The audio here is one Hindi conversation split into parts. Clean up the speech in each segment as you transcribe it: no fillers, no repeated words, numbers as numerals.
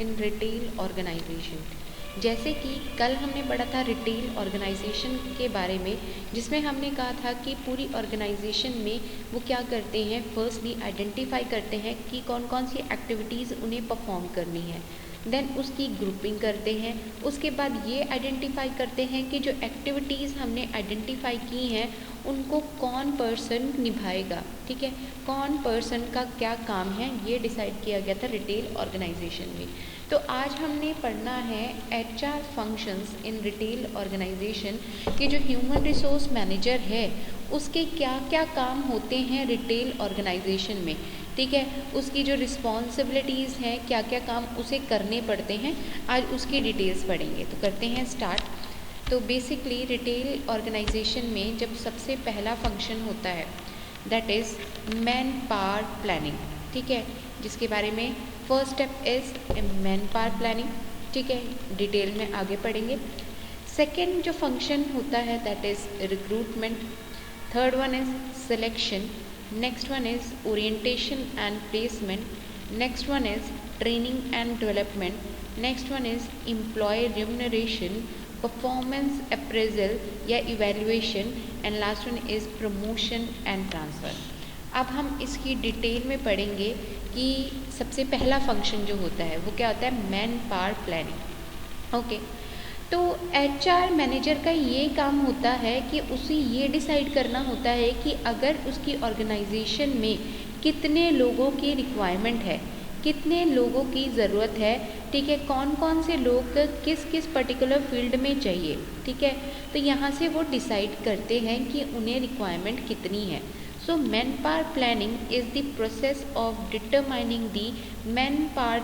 इन रिटेल ऑर्गेनाइजेशन। जैसे कि कल हमने पढ़ा था रिटेल ऑर्गेनाइजेशन के बारे में, जिसमें हमने कहा था कि पूरी ऑर्गेनाइजेशन में वो क्या करते हैं, फर्स्टली आइडेंटिफाई करते हैं कि कौन कौन सी एक्टिविटीज़ उन्हें परफॉर्म करनी है, देन उसकी ग्रुपिंग करते हैं, उसके बाद ये आइडेंटिफाई करते हैं कि जो एक्टिविटीज़ हमने आइडेंटिफाई की हैं उनको कौन पर्सन निभाएगा, ठीक है, कौन पर्सन का क्या काम है, ये डिसाइड किया गया था रिटेल ऑर्गेनाइजेशन में। तो आज हमने पढ़ना है HR functions in retail organization कि जो ह्यूमन रिसोर्स मैनेजर है उसके क्या क्या काम होते हैं रिटेल ऑर्गेनाइजेशन में, ठीक है, उसकी जो रिस्पॉन्सिबिलिटीज़ हैं, क्या क्या काम उसे करने पड़ते हैं, आज उसकी डिटेल्स पढ़ेंगे। तो करते हैं स्टार्ट। तो बेसिकली रिटेल ऑर्गेनाइजेशन में जब सबसे पहला फंक्शन होता है that is man power planning, ठीक है, जिसके बारे में first step is man power planning, ठीक है, डिटेल में आगे पढ़ेंगे। सेकेंड जो फंक्शन होता है that is recruitment, third one is selection, next one is orientation and placement, next one is training and development, next one is employee remuneration, performance appraisal या evaluation, and last one is promotion and transfer। अब हम इसकी डिटेल में पढ़ेंगे कि सबसे पहला फंक्शन जो होता है वो क्या होता है, मैन पावर प्लानिंग। ओके, तो HR मैनेजर का ये काम होता है कि उसे ये डिसाइड करना होता है कि अगर उसकी ऑर्गेनाइजेशन में कितने लोगों की रिक्वायरमेंट है, कितने लोगों की ज़रूरत है, ठीक है, कौन कौन से लोग किस किस पर्टिकुलर फील्ड में चाहिए, ठीक है, तो यहाँ से वो डिसाइड करते हैं कि उन्हें रिक्वायरमेंट कितनी है। So manpower planning is the process of determining the manpower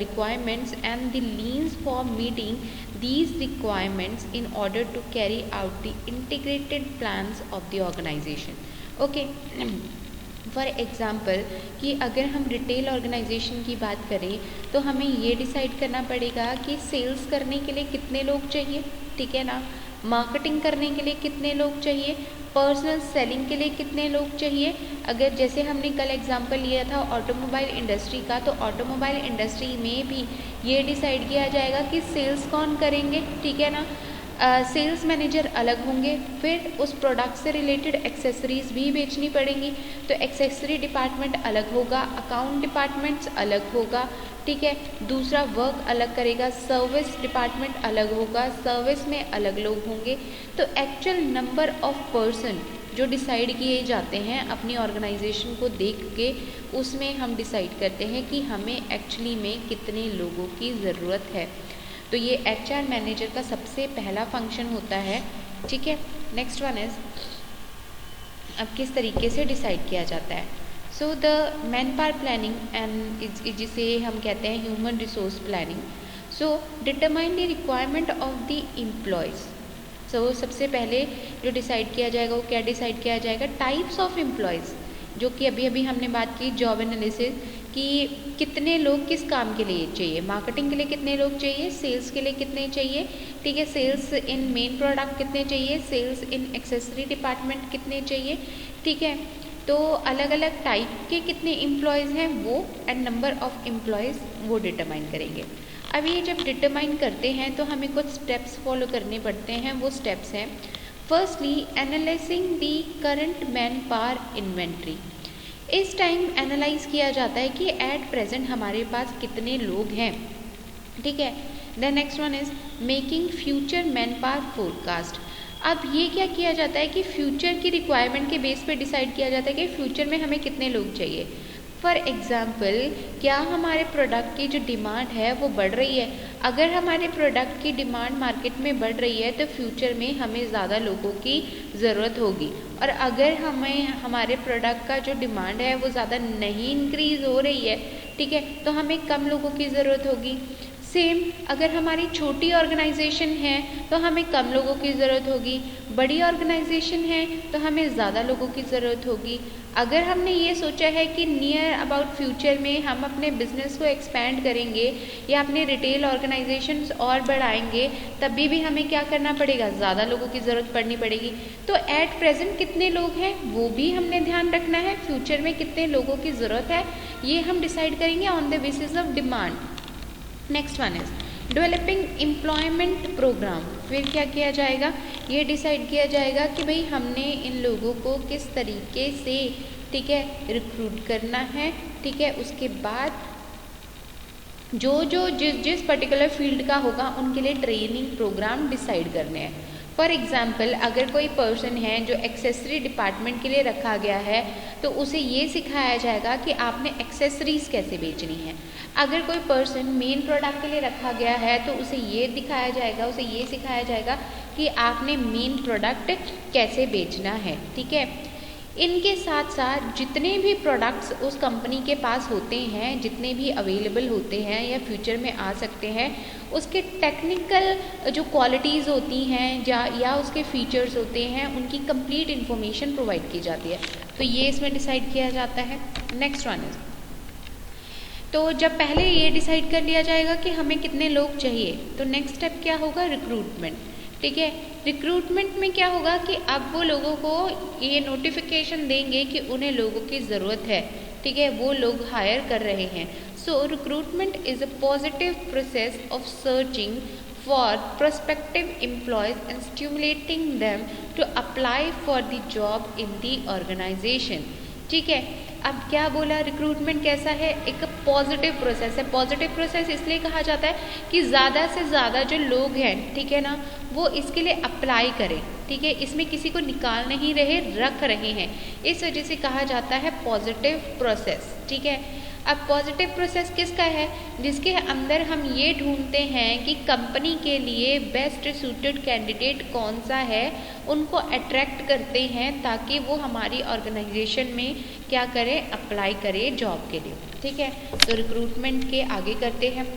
requirements and the means for meeting these requirements in order to carry out the integrated plans of the organization। Okay, for example कि अगर हम रिटेल ऑर्गेनाइजेशन की बात करें तो हमें ये डिसाइड करना पड़ेगा कि सेल्स करने के लिए कितने लोग चाहिए, ठीक है ना, मार्केटिंग करने के लिए कितने लोग चाहिए, पर्सनल सेलिंग के लिए कितने लोग चाहिए। अगर जैसे हमने कल एग्जांपल लिया था ऑटोमोबाइल इंडस्ट्री का, तो ऑटोमोबाइल इंडस्ट्री में भी ये डिसाइड किया जाएगा कि सेल्स कौन करेंगे, ठीक है ना, सेल्स मैनेजर अलग होंगे, फिर उस प्रोडक्ट से रिलेटेड एक्सेसरीज़ भी बेचनी पड़ेंगी तो एक्सेसरी डिपार्टमेंट अलग होगा, अकाउंट डिपार्टमेंट्स अलग होगा, ठीक है, दूसरा वर्क अलग करेगा, सर्विस डिपार्टमेंट अलग होगा, सर्विस में अलग लोग होंगे। तो एक्चुअल नंबर ऑफ पर्सन जो डिसाइड किए जाते हैं अपनी ऑर्गेनाइजेशन को देख के, उसमें हम डिसाइड करते हैं कि हमें एक्चुअली में कितने लोगों की ज़रूरत है। तो ये HR मैनेजर का सबसे पहला फंक्शन होता है, ठीक है। नेक्स्ट वन इज़ अब किस तरीके से डिसाइड किया जाता है। So the man power planning and जिसे हम कहते हैं human resource planning, so determine the requirement of the employees. So सबसे पहले जो डिसाइड किया जाएगा वो क्या डिसाइड किया जाएगा, टाइप्स ऑफ एम्प्लॉयज़, जो कि अभी अभी हमने बात की जॉब एनालिसिस कि कितने लोग किस काम के लिए चाहिए, मार्केटिंग के लिए कितने लोग चाहिए, सेल्स के लिए कितने चाहिए, ठीक है, सेल्स इन मेन प्रोडक्ट कितने चाहिए, सेल्स इन एक्सेसरी डिपार्टमेंट कितने चाहिए, ठीक है। तो अलग अलग टाइप के कितने एम्प्लॉयज़ हैं वो एंड नंबर ऑफ़ एम्प्लॉयज़ वो डिटरमाइन करेंगे। अब ये जब डिटरमाइन करते हैं तो हमें कुछ स्टेप्स फॉलो करने पड़ते हैं। वो स्टेप्स हैं, फर्स्टली एनालाइजिंग दी करंट मैन पावर इन्वेंट्री। इस टाइम एनालाइज किया जाता है कि एट प्रेजेंट हमारे पास कितने लोग हैं, ठीक है। The next one is making future man power forecast. अब ये क्या किया जाता है कि फ्यूचर की रिक्वायरमेंट के बेस पे डिसाइड किया जाता है कि फ्यूचर में हमें कितने लोग चाहिए। फॉर एग्ज़ाम्पल, क्या हमारे प्रोडक्ट की जो डिमांड है वो बढ़ रही है, अगर हमारे प्रोडक्ट की डिमांड मार्केट में बढ़ रही है तो फ्यूचर में हमें ज़्यादा लोगों की ज़रूरत होगी, और अगर हमें हमारे प्रोडक्ट का जो डिमांड है वो ज़्यादा नहीं इंक्रीज़ हो रही है, ठीक है, तो हमें कम लोगों की ज़रूरत होगी। सेम अगर हमारी छोटी ऑर्गेनाइजेशन है तो हमें कम लोगों की ज़रूरत होगी, बड़ी ऑर्गेनाइजेशन है तो हमें ज़्यादा लोगों की ज़रूरत होगी। अगर हमने ये सोचा है कि नियर अबाउट फ्यूचर में हम अपने बिजनेस को एक्सपैंड करेंगे या अपने रिटेल ऑर्गेनाइजेशंस और बढ़ाएंगे, तभी भी हमें क्या करना पड़ेगा, ज़्यादा लोगों की ज़रूरत पड़नी पड़ेगी। तो एट प्रेजेंट कितने लोग हैं वो भी हमने ध्यान रखना है, फ्यूचर में कितने लोगों की ज़रूरत है ये हम डिसाइड करेंगे on the basis of demand. Next one is developing employment program. फिर क्या किया जाएगा, ये डिसाइड किया जाएगा कि भाई हमने इन लोगों को किस तरीके से, ठीक है, रिक्रूट करना है, ठीक है। उसके बाद जिस पर्टिकुलर फील्ड का होगा उनके लिए ट्रेनिंग प्रोग्राम डिसाइड करने हैं। फॉर एग्जाम्पल, अगर कोई पर्सन है जो एक्सेसरी डिपार्टमेंट के लिए रखा गया है तो उसे ये सिखाया जाएगा कि आपने एक्सेसरीज कैसे बेचनी है। अगर कोई पर्सन मेन प्रोडक्ट के लिए रखा गया है तो उसे ये दिखाया जाएगा, उसे ये सिखाया जाएगा कि आपने मेन प्रोडक्ट कैसे बेचना है, ठीक है। इनके साथ साथ जितने भी प्रोडक्ट्स उस कंपनी के पास होते हैं, जितने भी अवेलेबल होते हैं या फ्यूचर में आ सकते हैं, उसके टेक्निकल जो क्वालिटीज़ होती हैं या उसके फीचर्स होते हैं, उनकी कंप्लीट इन्फॉर्मेशन प्रोवाइड की जाती है। तो ये इसमें डिसाइड किया जाता है। नेक्स्ट वन इज, तो जब पहले ये डिसाइड कर लिया जाएगा कि हमें कितने लोग चाहिए, तो नेक्स्ट स्टेप क्या होगा, रिक्रूटमेंट, ठीक है। रिक्रूटमेंट में क्या होगा कि अब वो लोगों को ये नोटिफिकेशन देंगे कि उन्हें लोगों की ज़रूरत है, ठीक है, वो लोग हायर कर रहे हैं। So recruitment is a positive process of searching for prospective employees and stimulating them to apply for the job in the organisation, ठीक है। अब क्या बोला, रिक्रूटमेंट कैसा है, एक पॉजिटिव प्रोसेस है। पॉजिटिव प्रोसेस इसलिए कहा जाता है कि ज़्यादा से ज़्यादा जो लोग हैं, ठीक है ना, वो इसके लिए अप्लाई करें, ठीक है। इसमें किसी को निकाल नहीं रहे, रख रहे हैं, इस वजह से कहा जाता है पॉजिटिव प्रोसेस, ठीक है। अब पॉजिटिव प्रोसेस किसका है, जिसके अंदर हम ये ढूंढते हैं कि कंपनी के लिए बेस्ट सूटेड कैंडिडेट कौन सा है, उनको अट्रैक्ट करते हैं ताकि वो हमारी ऑर्गेनाइजेशन में क्या करें, अप्लाई करें जॉब के लिए, ठीक है। तो रिक्रूटमेंट के आगे करते हैं।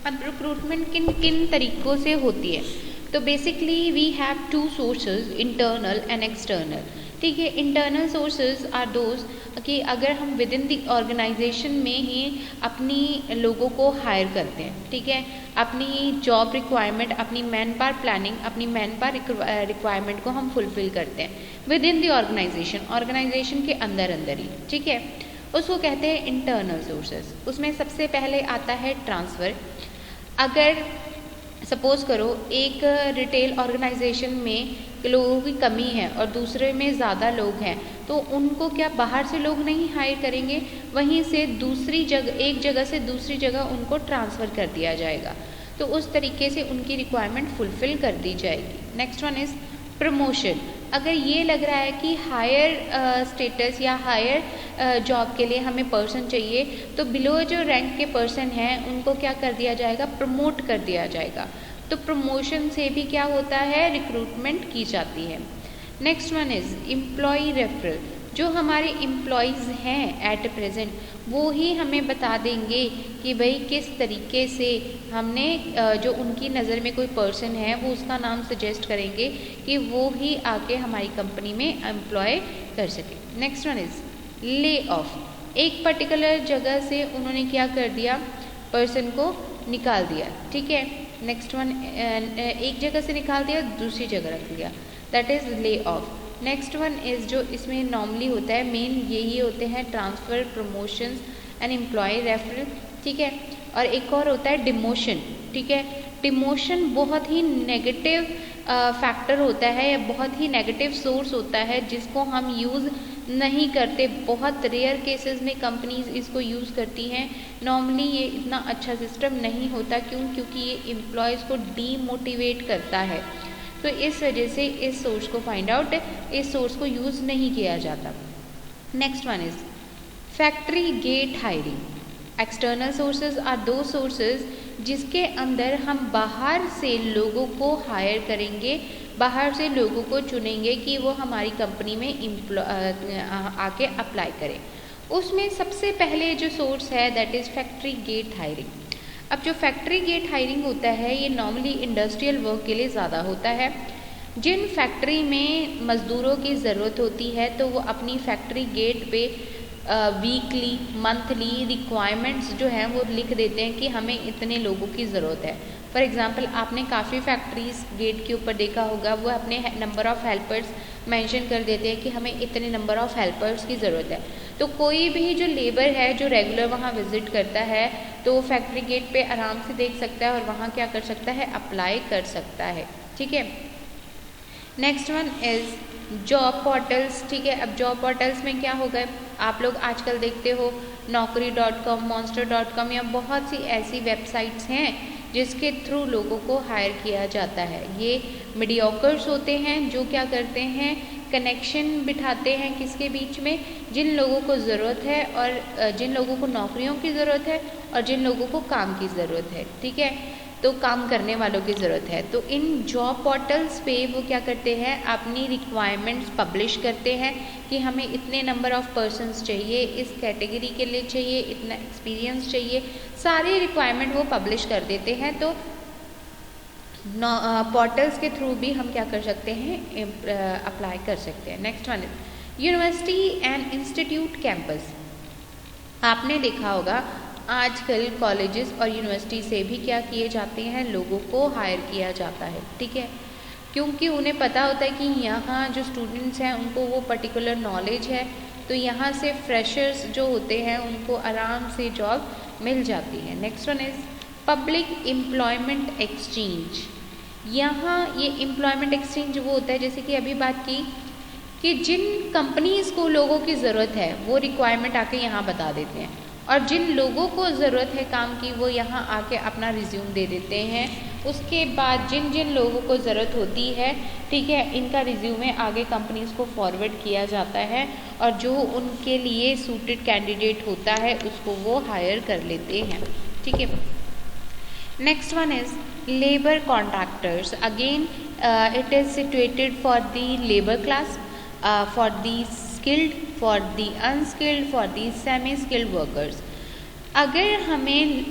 अब रिक्रूटमेंट किन किन तरीक़ों से होती है, तो basically we have two sources, internal and external, ठीक है। इंटरनल सोर्सेज आर दोज कि अगर हम विद इन द ऑर्गेनाइजेशन में ही अपनी लोगों को हायर करते हैं, ठीक है, अपनी जॉब रिक्वायरमेंट, अपनी मैन पावर प्लानिंग, अपनी मैन पावर रिक्वायरमेंट को हम फुलफिल करते हैं विद इन द ऑर्गेनाइजेशन के अंदर ही, ठीक है। उसको कहते हैं इंटरनल सोर्सेज। उसमें सबसे पहले आता है ट्रांसफ़र। अगर सपोज़ करो एक रिटेल ऑर्गेनाइजेशन में लोगों की कमी है और दूसरे में ज़्यादा लोग हैं, तो उनको क्या बाहर से लोग नहीं हायर करेंगे, वहीं से दूसरी जगह, एक जगह से दूसरी जगह उनको ट्रांसफ़र कर दिया जाएगा। तो उस तरीके से उनकी रिक्वायरमेंट फुलफ़िल कर दी जाएगी। Next one is promotion. अगर ये लग रहा है कि हायर स्टेटस या हायर जॉब के लिए हमें पर्सन चाहिए, तो बिलो जो रैंक के पर्सन हैं उनको क्या कर दिया जाएगा, प्रमोट कर दिया जाएगा। तो प्रमोशन से भी क्या होता है, रिक्रूटमेंट की जाती है। Next one is employee referral. जो हमारे एम्प्लॉयज़ हैं एट प्रेजेंट, वो ही हमें बता देंगे कि भाई किस तरीके से हमने जो उनकी नज़र में कोई पर्सन है वो उसका नाम सजेस्ट करेंगे कि वो ही आके हमारी कंपनी में एम्प्लॉय कर सके। Next one is lay of. एक पर्टिकुलर जगह से उन्होंने क्या कर दिया, पर्सन को निकाल दिया, ठीक है। नेक्स्ट वन, एक जगह से निकाल दिया, दूसरी जगह रख दिया, that is lay off. Next one is, जो इसमें नॉर्मली होता है, मेन यही होते हैं transfer, promotions and employee referral, ठीक है। और एक और होता है डिमोशन, ठीक है। डिमोशन बहुत ही नेगेटिव फैक्टर होता है या बहुत ही नेगेटिव सोर्स होता है जिसको हम यूज़ नहीं करते। बहुत रेयर केसेस में कंपनीज इसको यूज़ करती हैं। नॉर्मली ये इतना अच्छा सिस्टम नहीं होता, क्योंकि ये एम्प्लॉयज़ को डीमोटिवेट करता है। तो इस वजह से इस सोर्स को फाइंड आउट, इस सोर्स को यूज़ नहीं किया जाता। Next one is factory gate hiring. External sources are दो सोर्सेज जिसके अंदर हम बाहर से लोगों को हायर करेंगे, बाहर से लोगों को चुनेंगे कि वो हमारी कंपनी में आके अप्लाई करें। उसमें सबसे पहले जो सोर्स है that is factory gate hiring. अब जो फैक्ट्री गेट हायरिंग होता है ये नॉर्मली इंडस्ट्रियल वर्क के लिए ज़्यादा होता है। जिन फैक्ट्री में मज़दूरों की ज़रूरत होती है तो वो अपनी फैक्ट्री गेट पे वीकली, मंथली रिक्वायरमेंट्स जो हैं वो लिख देते हैं कि हमें इतने लोगों की ज़रूरत है। फॉर एग्ज़ाम्पल, आपने काफ़ी फैक्ट्रीज़ गेट के ऊपर देखा होगा, वो अपने नंबर ऑफ़ हेल्पर्स मेंशन कर देते हैं कि हमें इतने नंबर ऑफ़ हेल्पर्स की ज़रूरत है। तो कोई भी जो लेबर है जो रेगुलर वहाँ विजिट करता है तो वो फैक्ट्री गेट पे आराम से देख सकता है और वहाँ क्या कर सकता है, अप्लाई कर सकता है। ठीक है, next one is job portals. ठीक है, अब जॉब पोर्टल्स में क्या होगा, आप लोग आजकल देखते हो naukri.com, monster.com या बहुत सी ऐसी वेबसाइट्स हैं जिसके थ्रू लोगों को हायर किया जाता है। ये मीडियोकर्स होते हैं जो क्या करते हैं, कनेक्शन बिठाते हैं किसके बीच में, जिन लोगों को ज़रूरत है और जिन लोगों को नौकरियों की ज़रूरत है और जिन लोगों को काम की ज़रूरत है। ठीक है, तो काम करने वालों की ज़रूरत है। तो इन जॉब पोर्टल्स पे वो क्या करते हैं, अपनी रिक्वायरमेंट्स पब्लिश करते हैं कि हमें इतने नंबर ऑफ़ पर्सन्स चाहिए, इस कैटेगरी के लिए चाहिए, इतना एक्सपीरियंस चाहिए, सारी रिक्वायरमेंट वो पब्लिश कर देते हैं। तो पोर्टल्स के थ्रू भी हम क्या कर सकते हैं, अप्लाई कर सकते हैं। Next one is university and institute campus. आपने देखा होगा आजकल कॉलेजेस और यूनिवर्सिटी से भी क्या किए जाते हैं, लोगों को हायर किया जाता है। ठीक है, क्योंकि उन्हें पता होता है कि यहाँ जो स्टूडेंट्स हैं उनको वो पर्टिकुलर नॉलेज है, तो यहाँ से फ्रेशर्स जो होते हैं उनको आराम से जॉब मिल जाती है। Next one is public employment exchange. यहाँ ये एम्प्लॉयमेंट एक्सचेंज वो होता है, जैसे कि अभी बात की कि जिन कंपनीज़ को लोगों की ज़रूरत है वो रिक्वायरमेंट आके यहाँ बता देते हैं, और जिन लोगों को ज़रूरत है काम की वो यहाँ आके अपना रिज्यूम दे देते हैं। उसके बाद जिन जिन लोगों को ज़रूरत होती है, ठीक है, इनका रिज्यूमे आगे कंपनीज़ को फॉरवर्ड किया जाता है और जो उनके लिए सूटेड कैंडिडेट होता है उसको वो हायर कर लेते हैं। ठीक है, next one is labour contractors. Again it is situated for the labour class, for the skilled, for the unskilled, for the semi skilled workers. अगर हमें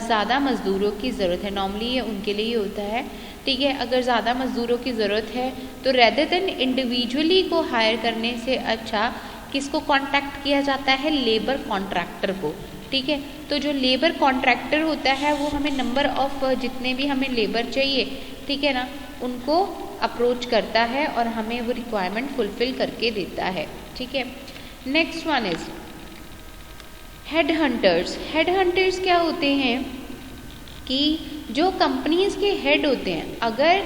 ज़्यादा मज़दूरों की ज़रूरत है, नॉर्मली ये उनके लिए ही होता है। ठीक है, अगर ज़्यादा मज़दूरों की ज़रूरत है तो रेदर देन इंडिविजुअली को हायर करने से अच्छा किसको कॉन्ट्रैक्ट किया जाता है, लेबर कॉन्ट्रैक्टर को। ठीक है, तो जो लेबर कॉन्ट्रैक्टर होता है वो हमें नंबर ऑफ जितने भी हमें लेबर चाहिए, ठीक है ना, उनको अप्रोच करता है और हमें वो रिक्वायरमेंट फुलफ़िल करके देता है। ठीक है, next one is head hunters. Head hunters क्या होते हैं कि जो कंपनीज के हेड होते हैं, अगर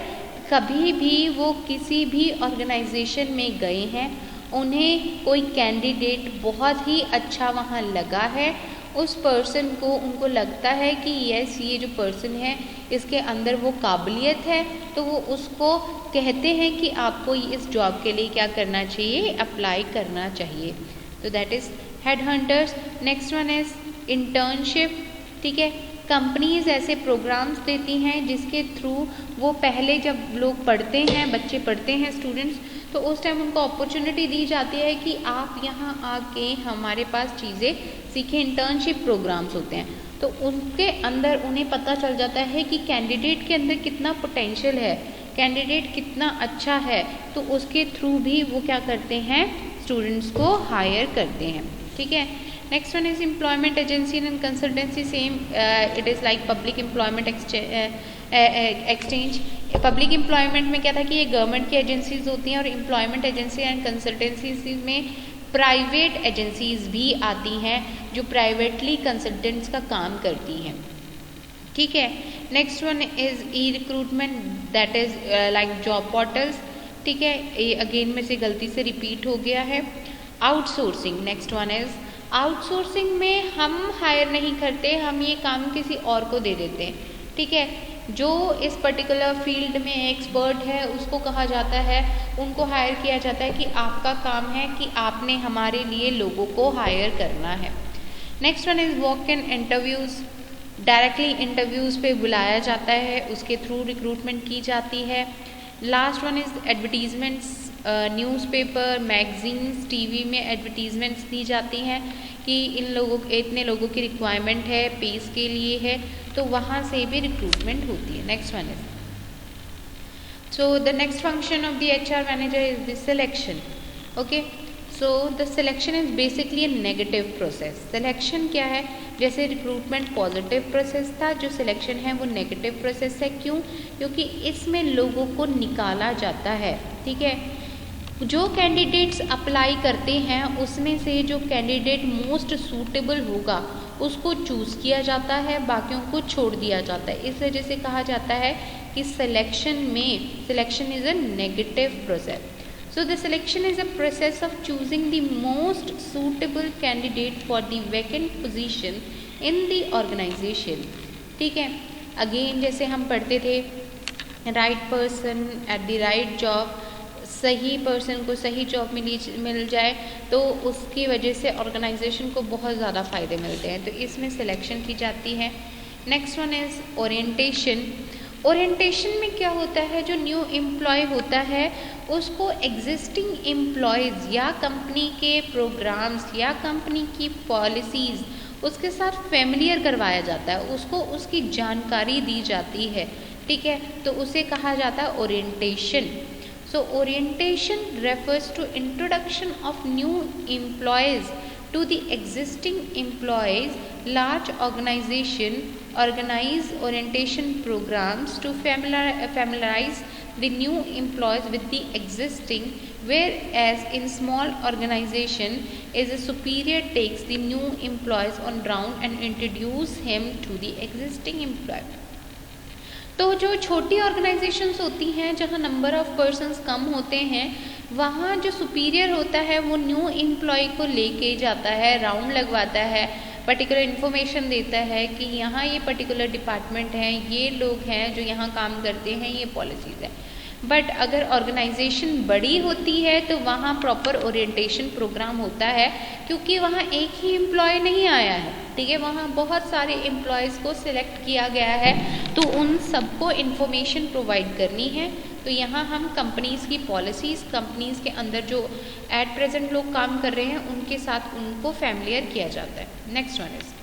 कभी भी वो किसी भी ऑर्गेनाइजेशन में गए हैं, उन्हें कोई कैंडिडेट बहुत ही अच्छा वहाँ लगा है, उस पर्सन को उनको लगता है कि यस ये जो पर्सन है इसके अंदर वो काबिलियत है, तो वो उसको कहते हैं कि आपको इस जॉब के लिए क्या करना चाहिए, अप्लाई करना चाहिए। तो that is head hunters. Next one is internship. ठीक है, कंपनीज ऐसे प्रोग्राम्स देती हैं जिसके थ्रू वो पहले जब लोग पढ़ते हैं, बच्चे पढ़ते हैं, स्टूडेंट्स, तो उस टाइम उनको अपॉर्चुनिटी दी जाती है कि आप यहाँ आके हमारे पास चीज़ें सीखें। इंटर्नशिप प्रोग्राम्स होते हैं, तो उनके अंदर उन्हें पता चल जाता है कि कैंडिडेट के अंदर कितना पोटेंशियल है, कैंडिडेट कितना अच्छा है, तो उसके थ्रू भी वो क्या करते हैं, स्टूडेंट्स को हायर करते हैं। ठीक है, next one is employment agency and consultancy. Same it is like public employment exchange. Public employment में क्या था कि ये गवर्नमेंट की एजेंसीज होती हैं, और एम्प्लॉयमेंट एजेंसी एंड कंसल्टेंसी में प्राइवेट एजेंसीज भी आती हैं जो प्राइवेटली कंसल्टेंट्स का काम करती हैं। ठीक है, next one is E recruitment, that is like job portals. ठीक है, ये अगेन में से गलती से रिपीट हो गया है। Outsourcing, next one is outsourcing में हम हायर नहीं करते, हम ये काम किसी और को दे देते हैं। ठीक है, जो इस पर्टिकुलर फील्ड में एक्सपर्ट है उसको कहा जाता है, उनको हायर किया जाता है कि आपका काम है कि आपने हमारे लिए लोगों को हायर करना है। Next one is walk in interviews. Directly interviews पे बुलाया जाता है, उसके थ्रू रिक्रूटमेंट की जाती है। Last one is advertisements. Newspaper, magazines, TV में एडवर्टीज़मेंट्स दी जाती हैं कि इतने लोगों की रिक्वायरमेंट है, पेस के लिए है, तो वहाँ से भी रिक्रूटमेंट होती है। Next one is so the next function of the HR manager is the selection. Okay, so the selection is basically A negative process. Selection क्या है, जैसे रिक्रूटमेंट पॉजिटिव प्रोसेस था, जो सिलेक्शन है वो नेगेटिव प्रोसेस है। क्यों? क्योंकि इसमें लोगों को निकाला जाता है। ठीक है, जो कैंडिडेट्स अप्लाई करते हैं उसमें से जो कैंडिडेट मोस्ट सूटेबल होगा उसको चूज़ किया जाता है, बाकियों को छोड़ दिया जाता है। इस वजह से कहा जाता है कि selection is a negative process. So the selection is a process of choosing the most suitable candidate for the vacant position in the organization। ठीक है, अगेन जैसे हम पढ़ते थे right person at the right job, सही पर्सन को सही जॉब मिल जाए तो उसकी वजह से ऑर्गेनाइजेशन को बहुत ज़्यादा फ़ायदे मिलते हैं, तो इसमें सिलेक्शन की जाती है। Next one is orientation. Orientation में क्या होता है, जो न्यू एम्प्लॉय होता है उसको एग्जिस्टिंग एम्प्लॉयज़ या कंपनी के प्रोग्राम्स या कंपनी की पॉलिसीज़ उसके साथ फेमिलियर करवाया जाता है, उसको उसकी जानकारी दी जाती है। ठीक है, तो उसे कहा जाता है orientation. So orientation refers to introduction of new employees to the existing employees. Large organization organize orientation programs to familiarize the new employees with the existing, whereas in small organization is a superior takes the new employees on ground and introduce him to the existing employee। तो जो छोटी ऑर्गेनाइजेशंस होती हैं जहाँ नंबर ऑफ पर्सन्स कम होते हैं, वहाँ जो सुपीरियर होता है वो न्यू एम्प्लॉय को लेके जाता है, राउंड लगवाता है, पर्टिकुलर इन्फॉर्मेशन देता है कि यहाँ ये पर्टिकुलर डिपार्टमेंट है, ये लोग हैं जो यहाँ काम करते हैं, ये पॉलिसीज़ है। बट अगर ऑर्गेनाइजेशन बड़ी होती है तो वहाँ प्रॉपर ओरिएंटेशन प्रोग्राम होता है, क्योंकि वहाँ एक ही एम्प्लॉय नहीं आया है। ठीक है, वहाँ बहुत सारे एम्प्लॉयज़ को सिलेक्ट किया गया है, तो उन सबको इन्फॉर्मेशन प्रोवाइड करनी है। तो यहाँ हम कंपनीज़ की पॉलिसीज़, कंपनीज़ के अंदर जो एट प्रेजेंट लोग काम कर रहे हैं उनके साथ उनको फैमिलियर किया जाता है। Next one is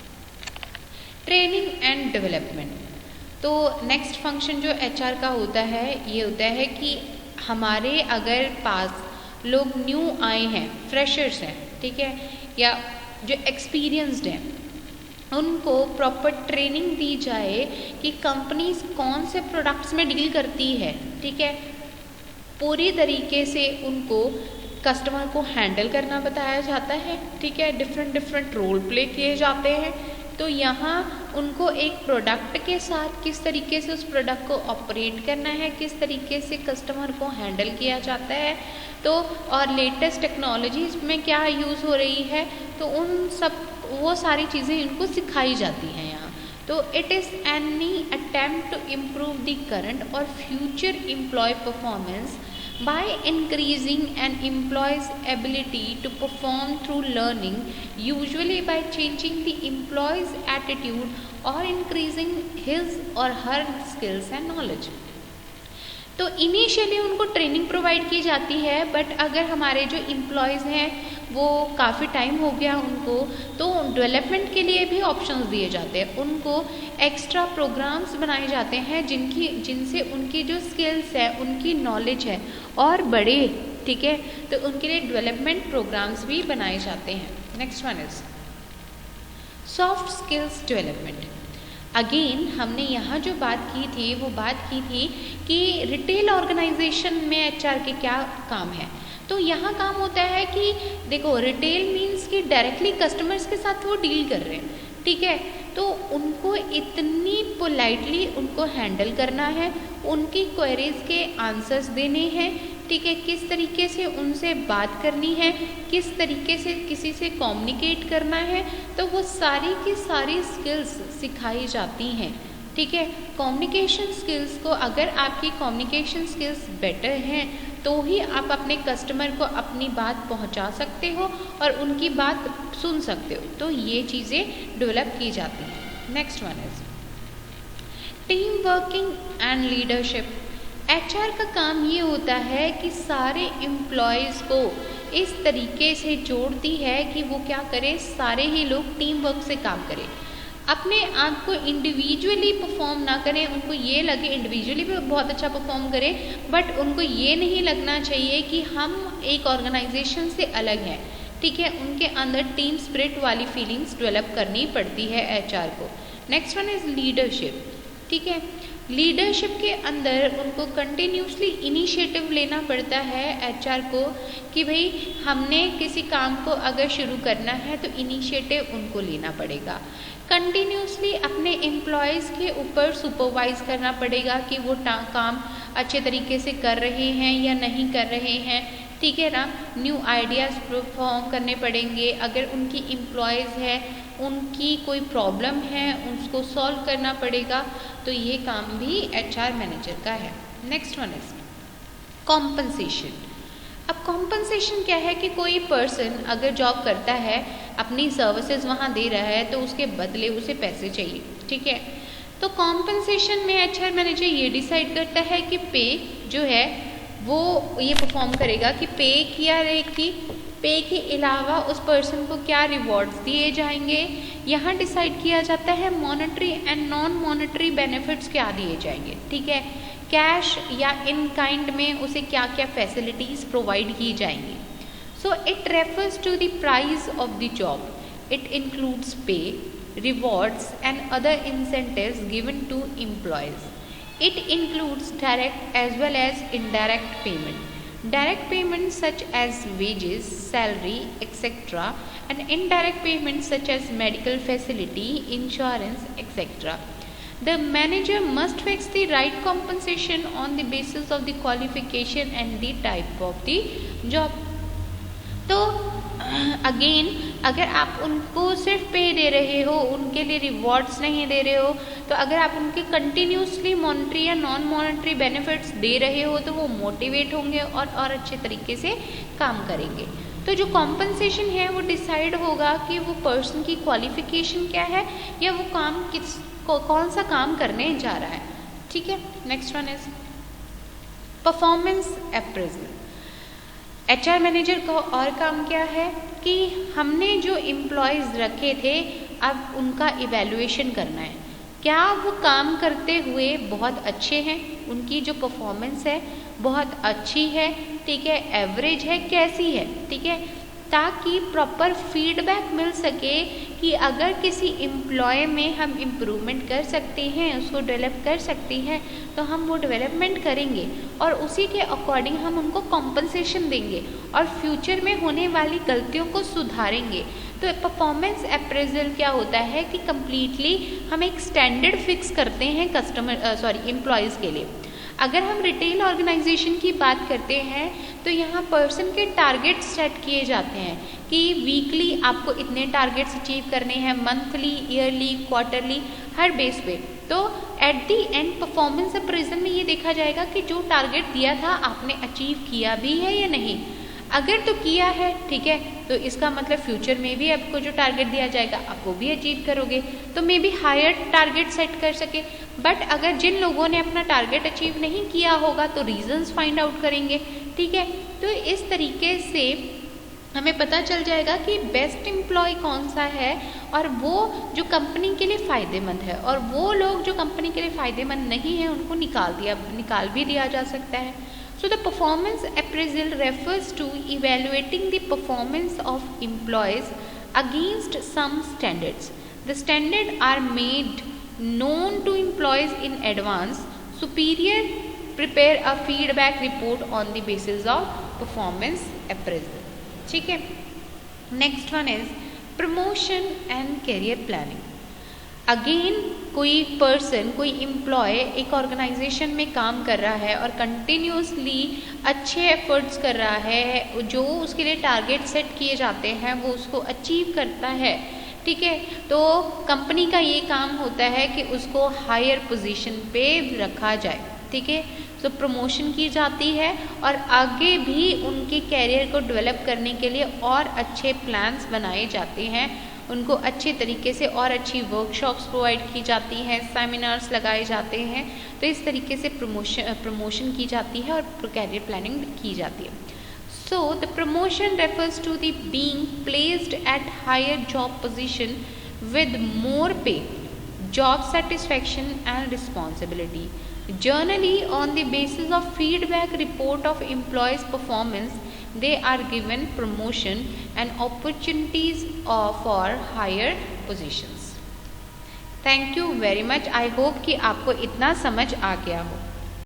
training and development. तो नेक्स्ट फंक्शन जो एचआर का होता है ये होता है कि हमारे अगर पास लोग न्यू आए हैं, फ्रेशर्स हैं, ठीक है, या जो एक्सपीरियंस्ड हैं, उनको प्रॉपर ट्रेनिंग दी जाए कि कंपनीज कौन से प्रोडक्ट्स में डील करती है। ठीक है, पूरी तरीके से उनको कस्टमर को हैंडल करना बताया जाता है। ठीक है, डिफरेंट रोल प्ले किए जाते हैं। तो यहाँ उनको एक प्रोडक्ट के साथ किस तरीके से उस प्रोडक्ट को ऑपरेट करना है, किस तरीके से कस्टमर को हैंडल किया जाता है, तो और लेटेस्ट टेक्नोलॉजीज में क्या यूज़ हो रही है, तो उन सब वो सारी चीज़ें इनको सिखाई जाती हैं यहाँ। तो it is any attempt to improve the current और future employee performance by increasing an employee's ability to perform through learning, usually by changing the employee's attitude or increasing his or her skills and knowledge। तो इनिशियली उनको ट्रेनिंग प्रोवाइड की जाती है, बट अगर हमारे जो एम्प्लॉयज़ हैं वो काफ़ी टाइम हो गया उनको, तो डेवलपमेंट के लिए भी ऑप्शंस दिए जाते हैं। उनको एक्स्ट्रा प्रोग्राम्स बनाए जाते हैं जिनसे उनकी जो स्किल्स है, उनकी नॉलेज है और बढ़े। ठीक है, तो उनके लिए डेवलपमेंट प्रोग्राम्स भी बनाए जाते हैं। Next one is soft skills development. Again हमने यहाँ जो बात की थी वो बात की थी कि रिटेल ऑर्गेनाइजेशन में एचआर के क्या काम है। तो यहाँ काम होता है कि देखो, रिटेल मीन्स कि डायरेक्टली कस्टमर्स के साथ वो डील कर रहे हैं। ठीक है, तो उनको इतनी पोलाइटली उनको हैंडल करना है, उनकी क्वेरीज के आंसर्स देने हैं। ठीक है, किस तरीके से उनसे बात करनी है, किस तरीके से किसी से कम्युनिकेट करना है, तो वो सारी की सारी स्किल्स सिखाई जाती हैं। ठीक है, कम्युनिकेशन स्किल्स को, अगर आपकी कम्युनिकेशन स्किल्स बेटर हैं तो ही आप अपने कस्टमर को अपनी बात पहुंचा सकते हो और उनकी बात सुन सकते हो। तो ये चीज़ें डेवलप की जाती हैं। Next one is team working and leadership. HR का काम ये होता है कि सारे एम्प्लॉयज़ को इस तरीके से जोड़ती है कि वो क्या करें, सारे ही लोग टीम वर्क से काम करें, अपने आप को इंडिविजुअली परफॉर्म ना करें। उनको ये लगे इंडिविजुअली भी बहुत अच्छा परफॉर्म करें, बट उनको ये नहीं लगना चाहिए कि हम एक ऑर्गेनाइजेशन से अलग हैं। ठीक है, उनके अंदर टीम स्पिरिट वाली फीलिंग्स डेवलप करनी पड़ती है एचआर को। Next one is leadership. ठीक है। लीडरशिप के अंदर उनको कंटिन्यूसली इनिशिएटिव लेना पड़ता है एचआर को कि भाई हमने किसी काम को अगर शुरू करना है तो इनिशिएटिव उनको लेना पड़ेगा। कंटिन्यूसली अपने एम्प्लॉयज़ के ऊपर सुपरवाइज करना पड़ेगा कि वो काम अच्छे तरीके से कर रहे हैं या नहीं कर रहे हैं, ठीक है ना। न्यू आइडियाज़ परफॉर्म करने पड़ेंगे। अगर उनकी एम्प्लॉयज़ है, उनकी कोई प्रॉब्लम है, उसको सॉल्व करना पड़ेगा। तो ये काम भी एचआर मैनेजर का है। Next one is compensation. अब कॉम्पनसेशन क्या है कि कोई पर्सन अगर जॉब करता है, अपनी सर्विसेज वहाँ दे रहा है, तो उसके बदले उसे पैसे चाहिए, ठीक है। तो कॉम्पनसेशन में एचआर मैनेजर ये डिसाइड करता है कि पे जो है वो ये परफॉर्म करेगा कि पे किया रहेगी, पे के अलावा उस पर्सन को क्या रिवॉर्ड्स दिए जाएंगे। यहाँ डिसाइड किया जाता है monetary and non monetary benefits क्या दिए जाएंगे, ठीक है। कैश या इन काइंड में उसे क्या क्या फैसिलिटीज़ प्रोवाइड की जाएंगी। So it refers to the price of the job. It includes pay, rewards and other incentives given to employees. It includes direct as well as indirect payment. Direct payments such as wages, salary, etc. and indirect payments such as medical facility, insurance, etc. The manager must fix the right compensation on the basis of the qualification and the type of the job. तो अगेन अगर आप उनको सिर्फ पे दे रहे हो, उनके लिए रिवॉर्ड्स नहीं दे रहे हो, तो अगर आप उनके कंटिन्यूसली मॉनेटरी या नॉन मॉनेटरी बेनिफिट्स दे रहे हो तो वो मोटिवेट होंगे और अच्छे तरीके से काम करेंगे। तो जो कॉम्पनसेशन है वो डिसाइड होगा कि वो पर्सन की क्वालिफिकेशन क्या है या वो काम कौन सा काम करने जा रहा है, ठीक है। Next one is performance appraisal. HR manager का और काम क्या है कि हमने जो एम्प्लॉयज़ रखे थे अब उनका इवैल्यूएशन करना है। क्या वो काम करते हुए बहुत अच्छे हैं, उनकी जो परफॉर्मेंस है बहुत अच्छी है, ठीक है, एवरेज है, कैसी है, ठीक है, ताकि प्रॉपर फीडबैक मिल सके कि अगर किसी एम्प्लॉय में हम इम्प्रूवमेंट कर सकते हैं, उसको डेवलप कर सकते हैं, तो हम वो डेवलपमेंट करेंगे और उसी के अकॉर्डिंग हम उनको कॉम्पनसेशन देंगे और फ्यूचर में होने वाली गलतियों को सुधारेंगे। तो परफॉर्मेंस अप्रेजल क्या होता है कि कम्प्लीटली हम एक स्टैंडर्ड फिक्स करते हैं एम्प्लॉयज़ के लिए। अगर हम रिटेल ऑर्गेनाइजेशन की बात करते हैं तो यहाँ पर्सन के टारगेट सेट किए जाते हैं कि वीकली आपको इतने टारगेट्स अचीव करने हैं, मंथली, ईयरली, क्वार्टरली, हर बेस पे। तो at the and performance appraisal में ये देखा जाएगा कि जो टारगेट दिया था आपने अचीव किया भी है या नहीं। अगर तो किया है, ठीक है, तो इसका मतलब फ्यूचर में भी आपको जो टारगेट दिया जाएगा आप वो भी अचीव करोगे, तो maybe higher target set कर सके। बट अगर जिन लोगों ने अपना टारगेट अचीव नहीं किया होगा तो रीजंस फाइंड आउट करेंगे, ठीक है। तो इस तरीके से हमें पता चल जाएगा कि बेस्ट एम्प्लॉय कौन सा है और वो जो कंपनी के लिए फ़ायदेमंद है, और वो लोग जो कंपनी के लिए फ़ायदेमंद नहीं है उनको निकाल भी दिया जा सकता है। So the performance appraisal refers to evaluating the performance of employees against some standards. The standards are made known to employees in advance. Superior prepare a feedback report on the basis of performance appraisal. ठीक है। Next one is promotion and career planning. Again कोई पर्सन, कोई एम्प्लॉय एक ऑर्गेनाइजेशन में काम कर रहा है और कंटिन्यूसली अच्छे एफर्ट्स कर रहा है, जो उसके लिए टारगेट सेट किए जाते हैं वो उसको अचीव करता है, ठीक है। तो कंपनी का ये काम होता है कि उसको हायर पोजीशन पे रखा जाए, ठीक है। तो प्रमोशन की जाती है और आगे भी उनके कैरियर को डेवलप करने के लिए और अच्छे प्लान्स बनाए जाते हैं, उनको अच्छे तरीके से और अच्छी वर्कशॉप्स प्रोवाइड की जाती हैं, सेमिनार्स लगाए जाते हैं। तो इस तरीके से प्रमोशन की जाती है और कैरियर प्लानिंग की जाती है। So the promotion refers to the being placed at higher job position with more pay, job satisfaction and responsibility. Generally, on the basis of feedback report of employees' performance, they are given promotion and opportunities for higher positions. Thank you very much. I hope कि आपको इतना समझ आ गया हो।